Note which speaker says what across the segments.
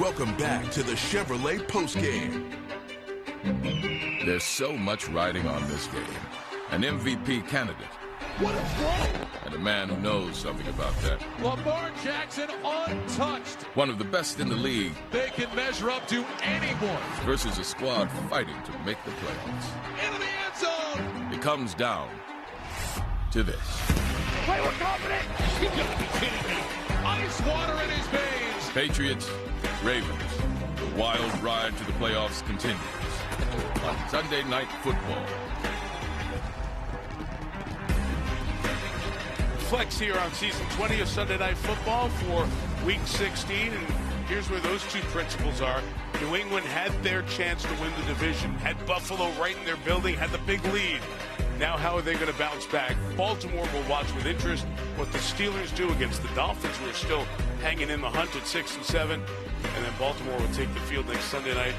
Speaker 1: Welcome back to the Chevrolet postgame.
Speaker 2: There's so much riding on this game. An MVP candidate.
Speaker 3: What a throw!
Speaker 2: And a man who knows something about that.
Speaker 3: Lamar Jackson untouched.
Speaker 2: One of the best in the league.
Speaker 3: They can measure up to anyone.
Speaker 2: Versus a squad fighting to make the playoffs.
Speaker 3: Into the end zone.
Speaker 2: It comes down to this.
Speaker 3: Play with confidence. You gotta be kidding me. Ice water in his veins.
Speaker 2: Patriots, Ravens. The wild ride to the playoffs continues on Sunday Night Football.
Speaker 4: Flex here on season 20 of Sunday Night Football for week 16, and here's where those two principles are. New England had their chance to win the division, had Buffalo right in their building, had the big lead. Now how are they going to bounce back? Baltimore will watch with interest what the Steelers do against the Dolphins, who are still hanging in the hunt at 6-7, and then Baltimore will take the field next Sunday night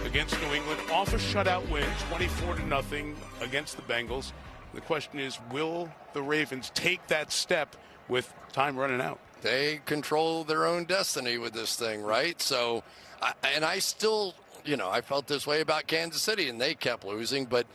Speaker 4: against New England off a shutout win, 24-0 against the Bengals. The question is, will the Ravens take that step with time running out?
Speaker 5: They control their own destiny with this thing, right? So, I still, I felt this way about Kansas City, and they kept losing. But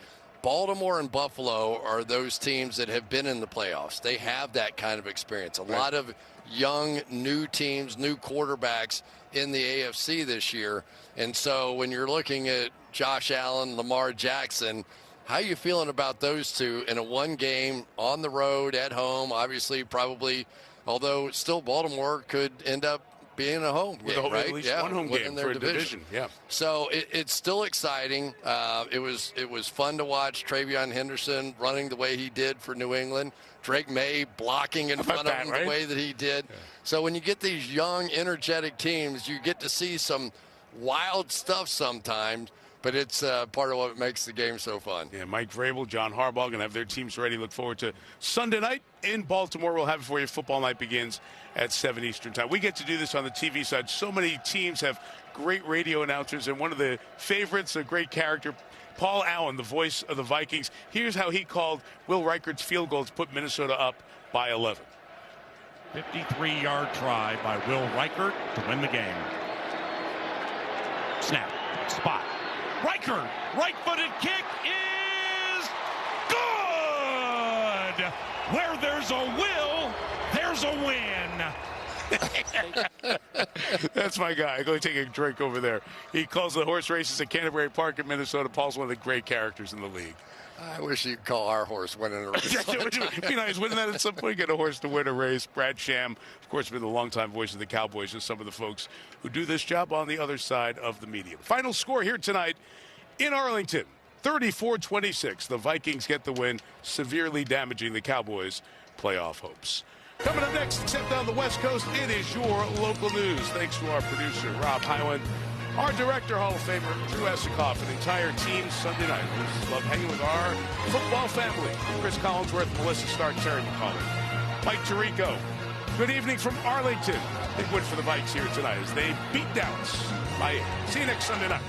Speaker 5: Baltimore and Buffalo are those teams that have been in the playoffs. They have that kind of experience. A lot of young, new teams, new quarterbacks in the AFC this year. And so when you're looking at Josh Allen, Lamar Jackson, how are you feeling about those two in a one game on the road at home? Obviously, probably, although still Baltimore could end up being a home game, right?
Speaker 4: At least one home game for a division. Yeah.
Speaker 5: So it's still exciting. It was fun to watch Travion Henderson running the way he did for New England. Drake May blocking in front of him the way that he did. Yeah. So when you get these young, energetic teams, you get to see some wild stuff sometimes. But it's part of what makes the game so fun.
Speaker 4: Yeah, Mike Vrabel, John Harbaugh going to have their teams ready. Look forward to Sunday night in Baltimore. We'll have it for you. Football night begins at 7 Eastern time. We get to do this on the TV side. So many teams have great radio announcers, and one of the favorites, a great character, Paul Allen, the voice of the Vikings. Here's how he called Will Reichardt's field goal to put Minnesota up by 11.
Speaker 6: 53-yard try by Will Reichard to win the game. Snap. Spot. Reichard, right-footed kick is good! Where there's a will, there's a win.
Speaker 4: That's my guy. I'm going to take a drink over there. He calls the horse races at Canterbury Park in Minnesota. Paul's one of the great characters in the league.
Speaker 5: I wish you'd call our horse winning a race.
Speaker 4: It'd be nice. Wouldn't that at some point get a horse to win a race? Brad Sham, of course, been the longtime voice of the Cowboys, and some of the folks who do this job on the other side of the medium. Final score here tonight in Arlington, 34-26. The Vikings get the win, severely damaging the Cowboys' playoff hopes. Coming up next, except on the West Coast, it is your local news. Thanks to our producer, Rob Hyland, our director, Hall of Famer, Drew Esikoff, an entire team Sunday night. We just love hanging with our football family. Chris Collinsworth, Melissa Stark, Terry McCauley, Mike Tirico. Good evening from Arlington. Big win for the Vikes here tonight as they beat Dallas by 8. See you next Sunday night.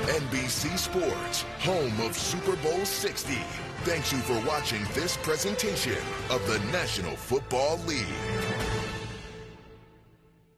Speaker 1: NBC Sports, home of Super Bowl 60. Thanks you for watching this presentation of the National Football League.